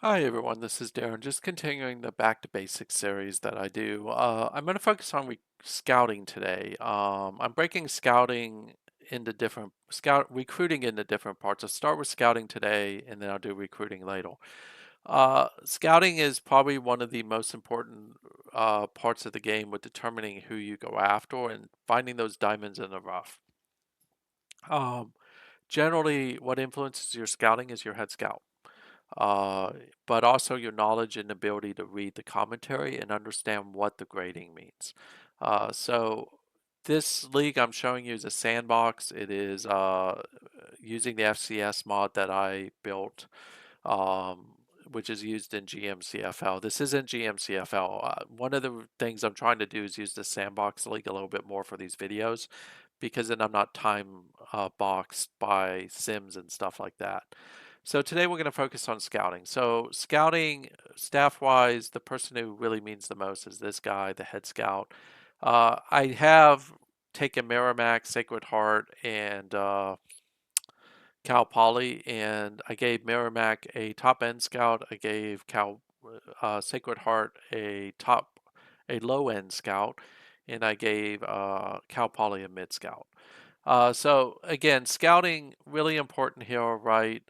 Hi everyone, this is Darren. Just continuing the Back to Basics series that I do. I'm going to focus on scouting today. I'm breaking scouting into different recruiting into different parts. I'll start with scouting today, and then I'll do recruiting later. Scouting is probably one of the most important parts of the game with determining who you go after and finding those diamonds in the rough. Um, Generally, what influences your scouting is your head scout, uh, but also your knowledge and ability to read the commentary and understand what the grading means. So this league I'm showing you is a sandbox. It is using the FCS mod that I built, um, which is used in GMCFL. This isn't GMCFL. One of the things I'm trying to do is use the sandbox league a little bit more for these videos because then I'm not time boxed by sims and stuff like that. So today we're going to focus on scouting. So scouting, staff-wise, the person who really means the most is this guy, the head scout. I have taken Merrimack, Sacred Heart, and Cal Poly, and I gave Merrimack a top end scout. I gave Sacred Heart a low end scout, and I gave Cal Poly a mid scout. So again, scouting really important here, right?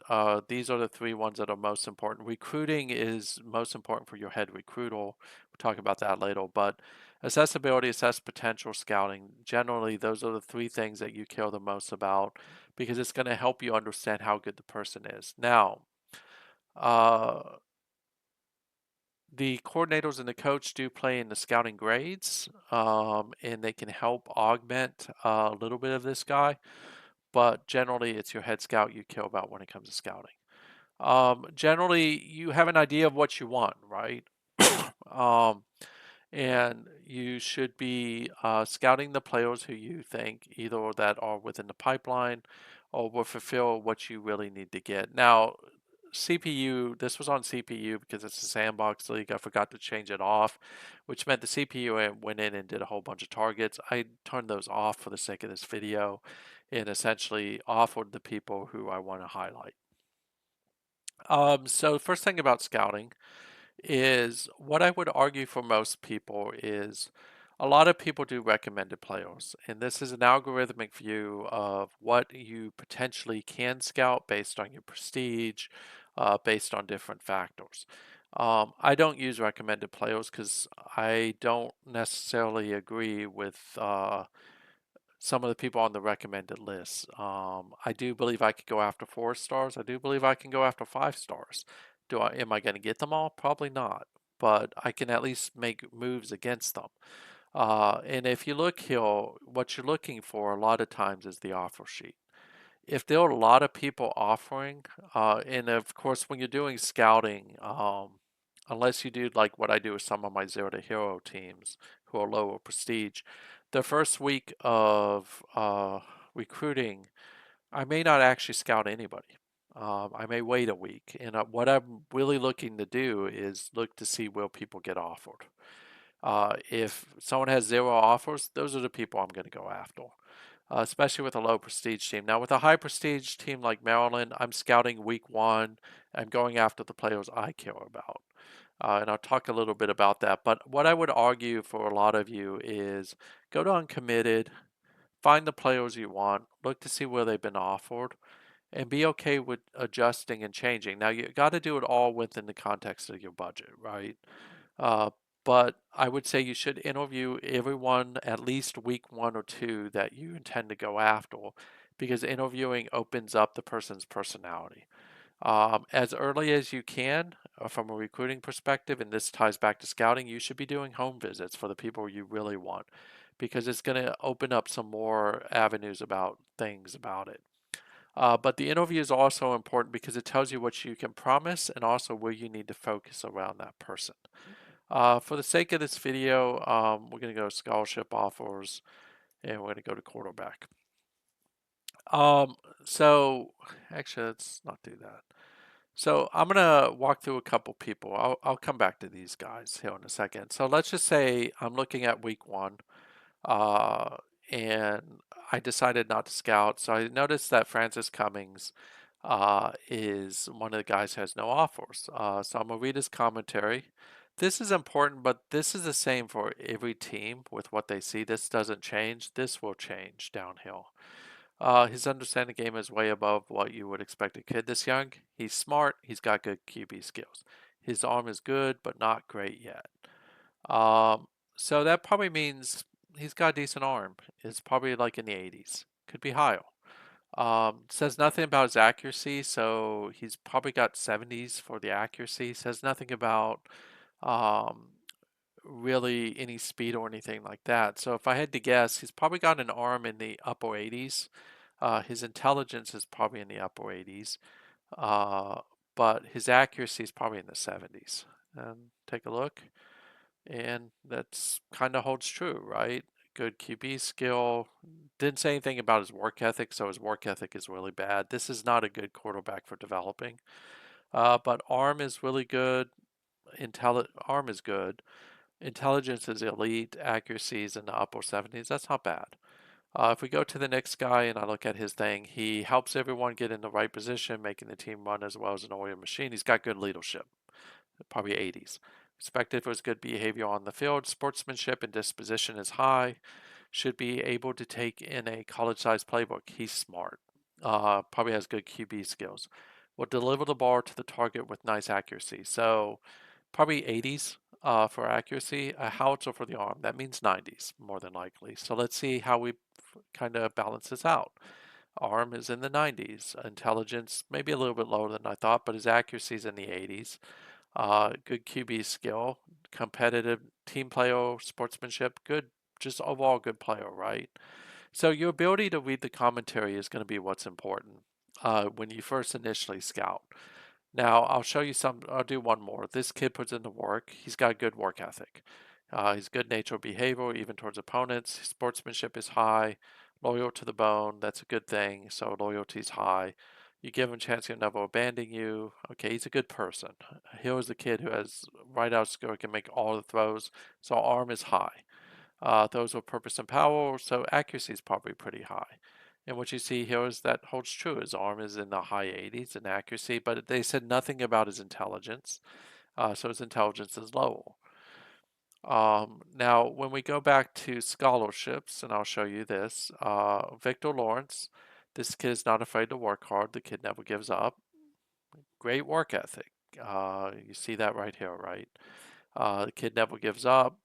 These are the three ones that are most important. Recruiting is most important for your head recruiter. We'll talk about that later, but accessibility, assess potential, scouting, generally those are the three things that you care the most about because it's going to help you understand how good the person is. Now, uh, the coordinators and the coach do play in the scouting grades, and they can help augment a little bit of this guy, but generally it's your head scout you care about when it comes to scouting. Generally, you have an idea of what you want, right? um, and you should be scouting the players who you think either that are within the pipeline or will fulfill what you really need to get. Now, CPU, this was on CPU because it's a sandbox league. I forgot to change it off, which meant the CPU went in and did a whole bunch of targets. I turned those off for the sake of this video and essentially offered the people who I want to highlight. So first thing about scouting is what I would argue for most people is a lot of people do recommended players, and this is an algorithmic view of what you potentially can scout based on your prestige, based on different factors. I don't use recommended players because I don't necessarily agree with some of the people on the recommended list. I do believe I could go after 4 stars. I do believe I can go after 5 stars. Am I going to get them all? Probably not, but I can at least make moves against them. And if you look here, what you're looking for a lot of times is the offer sheet. If there are a lot of people offering, and of course when you're doing scouting, unless you do like what I do with some of my zero to hero teams who are lower prestige, the first week of recruiting, I may not actually scout anybody. I may wait a week, and what I'm really looking to do is look to see where people get offered. If someone has 0 offers, those are the people I'm going to go after, especially with a low prestige team. Now, with a high prestige team like Maryland, I'm scouting week one. I'm going after the players I care about. And I'll talk a little bit about that. But what I would argue for a lot of you is go to uncommitted, find the players you want, look to see where they've been offered, and be okay with adjusting and changing. Now, you got to do it all within the context of your budget, right? Uh, but I would say you should interview everyone at least week 1 or 2 that you intend to go after because interviewing opens up the person's personality. As early as you can, from a recruiting perspective, and this ties back to scouting, you should be doing home visits for the people you really want because it's going to open up some more avenues about things about it. But the interview is also important because it tells you what you can promise and also where you need to focus around that person. For the sake of this video, we're going to go scholarship offers and we're going to go to quarterback. Um, so actually, let's not do that. So I'm going to walk through a couple people. I'll come back to these guys here in a second. So let's just say I'm looking at week one, uh, and I decided not to scout. So I noticed that Francis Cummings is one of the guys who has no offers. So I'm going to read his commentary. This is important, but this is the same for every team with what they see. This doesn't change. This will change downhill. His understanding game is way above what you would expect a kid this young. He's smart. He's got good QB skills. His arm is good, but not great yet. Um, so that probably means he's got a decent arm. It's probably like in the 80s. Could be higher. Says nothing about his accuracy, so he's probably got 70s for the accuracy. Says nothing about um, really any speed or anything like that. So if I had to guess, he's probably got an arm in the upper 80s. His intelligence is probably in the upper 80s, uh, but his accuracy is probably in the 70s. And take a look, and that's kind of holds true, right? Good QB skill. Didn't say anything about his work ethic, so his work ethic is really bad. This is not a good quarterback for developing. But arm is really good. Arm is good. Intelligence is elite. Accuracy is in the upper 70s. That's not bad. If we go to the next guy and I look at his thing, he helps everyone get in the right position, making the team run as well as an oiled machine. He's got good leadership, probably 80s. Respected for his good behavior on the field. Sportsmanship and disposition is high. Should be able to take in a college-sized playbook. He's smart. Probably has good QB skills. Will deliver the ball to the target with nice accuracy. So probably 80s for accuracy. A howitzer for the arm. That means 90s more than likely. So let's see how we kind of balance this out. Arm is in the 90s. Intelligence maybe a little bit lower than I thought, but his accuracy is in the 80s. Good QB skill, competitive team player, sportsmanship, good, just overall good player, right? So your ability to read the commentary is going to be what's important when you first initially scout. Now, I'll show you some, I'll do one more. This kid puts in the work. He's got good work ethic. He's good natural behavior, even towards opponents. His sportsmanship is high, loyal to the bone. That's a good thing. So loyalty is high. You give him a chance, he'll never abandon you. Okay, he's a good person. Here's the kid who has right out skill, can make all the throws. So arm is high. Those with purpose and power, so accuracy is probably pretty high. And what you see here is that holds true. His arm is in the high 80s in accuracy, but they said nothing about his intelligence. So his intelligence is low. Now, when we go back to scholarships, and I'll show you this, Victor Lawrence, this kid is not afraid to work hard. The kid never gives up. Great work ethic. You see that right here, right? The kid never gives up.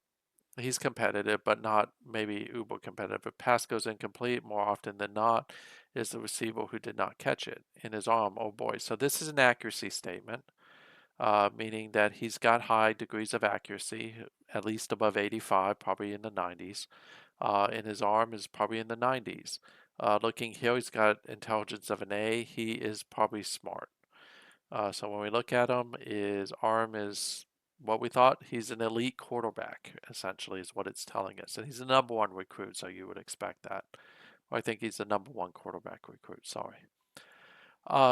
He's competitive, but not maybe uber competitive. If pass goes incomplete, more often than not, is the receiver who did not catch it in his arm. Oh boy. So this is an accuracy statement, meaning that he's got high degrees of accuracy, at least above 85, probably in the 90s. And his arm is probably in the 90s. Looking here, he's got intelligence of an A. He is probably smart. So when we look at him, his arm is what we thought. He's an elite quarterback, essentially, is what it's telling us. And he's the number one recruit, so you would expect that. Or I think he's the number one quarterback recruit, sorry.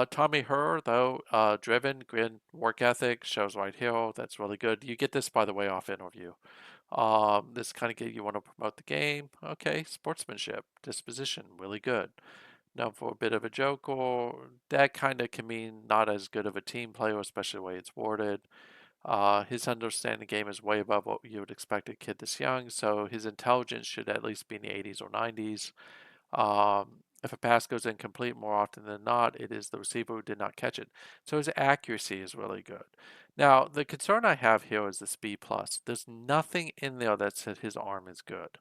Tommy Herr, though, driven, grit, work ethic, shows right here. That's really good. You get this, by the way, off interview. This kind of get you want to promote the game. Okay, sportsmanship, disposition, really good. Now, for a bit of a joke, or that kind of can mean not as good of a team player, especially the way it's worded. His understanding game is way above what you would expect a kid this young, so his intelligence should at least be in the 80s or 90s. If a pass goes incomplete, more often than not, it is the receiver who did not catch it. So his accuracy is really good. Now, the concern I have here is the speed plus. There's nothing in there that says his arm is good.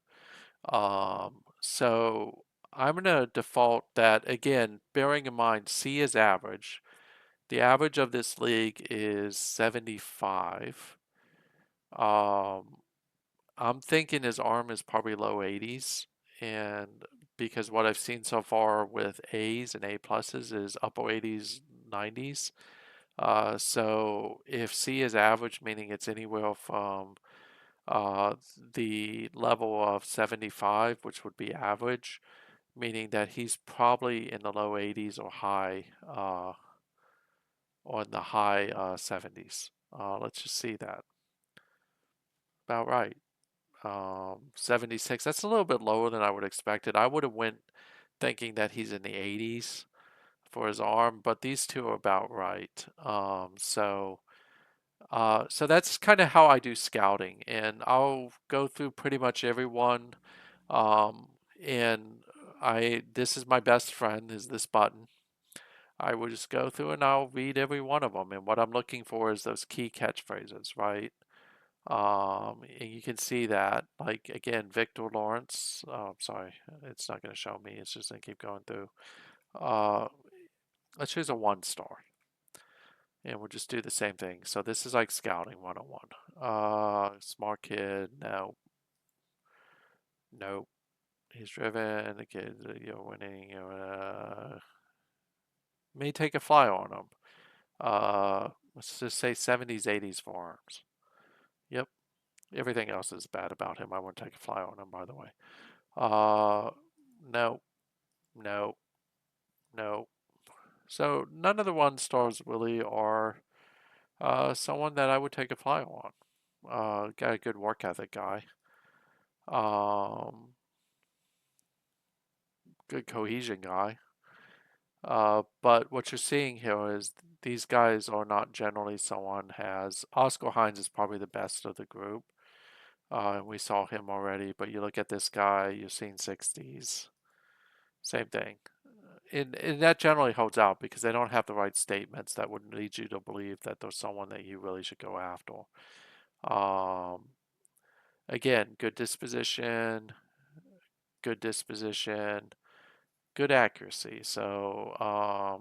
So I'm going to default that, again, bearing in mind C is average. The average of this league is 75. Um, I'm thinking his arm is probably low 80s. And because what I've seen so far with A's and A pluses is upper 80s, 90s. So if C is average, meaning it's anywhere from the level of 75, which would be average, meaning that he's probably in the low 80s or in the high 70s. Let's just see that. About right. 76. That's a little bit lower than I would have expected. I would have went thinking that he's in the 80s for his arm, but these two are about right. So that's kind of how I do scouting, and I'll go through pretty much everyone. Um, and this is my best friend, is this button. I will just go through and I'll read every one of them. And what I'm looking for is those key catchphrases, right? And you can see that, like, again, Victor Lawrence. Oh, I'm sorry, it's not going to show me. It's just going to keep going through. Uh, let's choose a 1 star. And we'll just do the same thing. So this is like scouting 101. Smart kid. No. Nope. He's driven. The kid, winning. May take a fly on him. Let's just say 70s, 80s forearms. Yep. Everything else is bad about him. I wouldn't take a fly on him, by the way. No, no, no. So none of the 1 stars really are someone that I would take a fly on. Got a good work ethic guy. Um, Good cohesion guy. But what you're seeing here is these guys are not generally someone has. Oscar Hines is probably the best of the group. And we saw him already, but you look at this guy, you're seeing 60s. Same thing. And that generally holds out because they don't have the right statements that would lead you to believe that there's someone that you really should go after. Um, Again, good disposition, good accuracy. So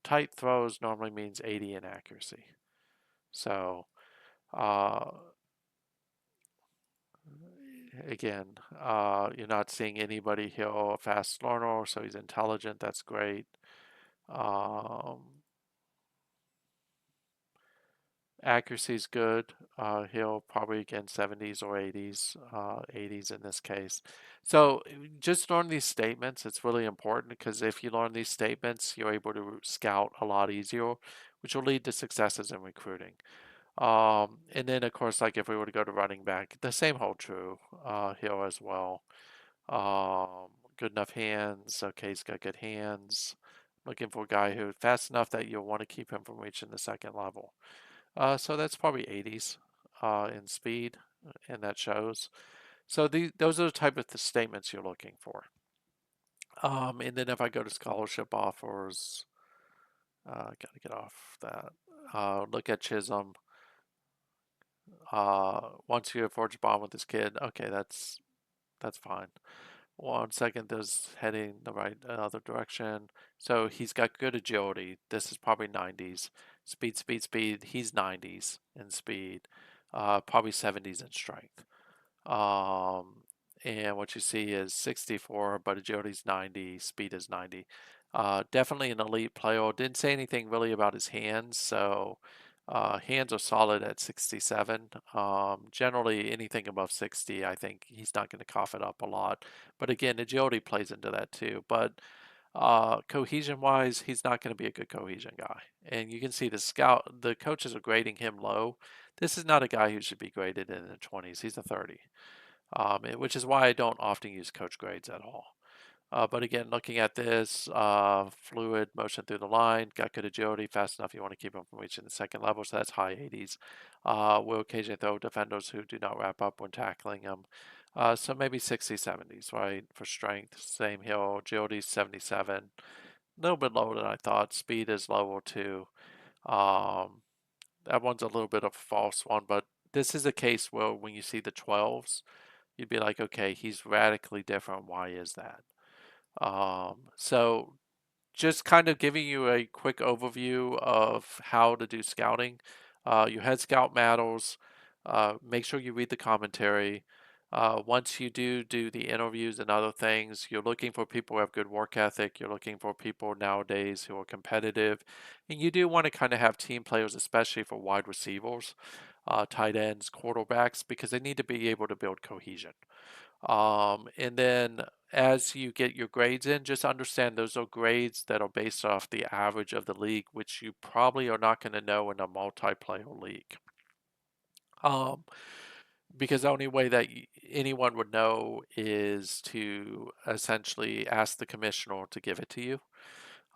tight throws normally means 80 in accuracy. So uh, again, you're not seeing anybody here a fast learner, so he's intelligent. That's great. Um, Accuracy is good. He'll probably again 70s or 80s, 80s in this case. So just learn these statements. It's really important because if you learn these statements, you're able to scout a lot easier, which will lead to successes in recruiting. And then of course, like if we were to go to running back, the same hold true here as well. Good enough hands. Okay, he's got good hands. Looking for a guy who's fast enough that you'll want to keep him from reaching the second level. So that's probably 80s in speed, and that shows. So those are the type of the statements you're looking for. And then if I go to scholarship offers, got to get off that. Look at Chisholm. Once you forge a bond with this kid, okay, that's fine. 1 second, there's heading the right other direction. So he's got good agility. This is probably 90s. Speed, speed, speed. He's 90s in speed. Probably 70s in strength. Um, and what you see is 64, but agility's 90, speed is 90. Definitely an elite player. Didn't say anything really about his hands, so hands are solid at 67. Generally, anything above 60, I think he's not going to cough it up a lot. But again, agility plays into that too. But cohesion wise, he's not going to be a good cohesion guy. And you can see the coaches are grading him low. This is not a guy who should be graded in the 20s. He's a 30, which is why I don't often use coach grades at all. But again, looking at this, fluid motion through the line, got good agility, fast enough you want to keep him from reaching the second level, so that's high 80s. Will occasionally throw defenders who do not wrap up when tackling him. So maybe 60s, 70s, right? For strength, same here. Agility 77, a little bit lower than I thought. Speed is lower too. Um, that one's a little bit of a false one, but this is a case where when you see the 12s, you'd be like, okay, he's radically different. Why is that? So just kind of giving you a quick overview of how to do scouting. Your head scout matters. Make sure you read the commentary. Once you do the interviews and other things, you're looking for people who have good work ethic. You're looking for people nowadays who are competitive. And you do want to kind of have team players, especially for wide receivers, tight ends, quarterbacks, because they need to be able to build cohesion. And then as you get your grades in, just understand those are grades that are based off the average of the league, which you probably are not going to know in a multiplayer league. Um, because the only way that anyone would know is to essentially ask the commissioner to give it to you.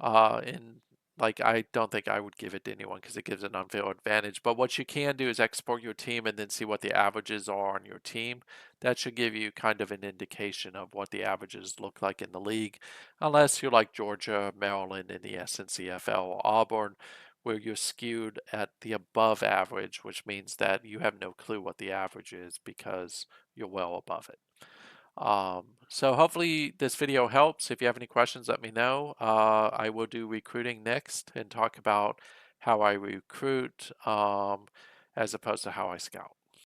And like, I don't think I would give it to anyone because it gives an unfair advantage. But what you can do is export your team and then see what the averages are on your team. That should give you kind of an indication of what the averages look like in the league, unless you're like Georgia, Maryland in the SNCFL, or Auburn, where you're skewed at the above average, which means that you have no clue what the average is because you're well above it. So hopefully this video helps. If you have any questions, let me know. I will do recruiting next and talk about how I recruit as opposed to how I scout.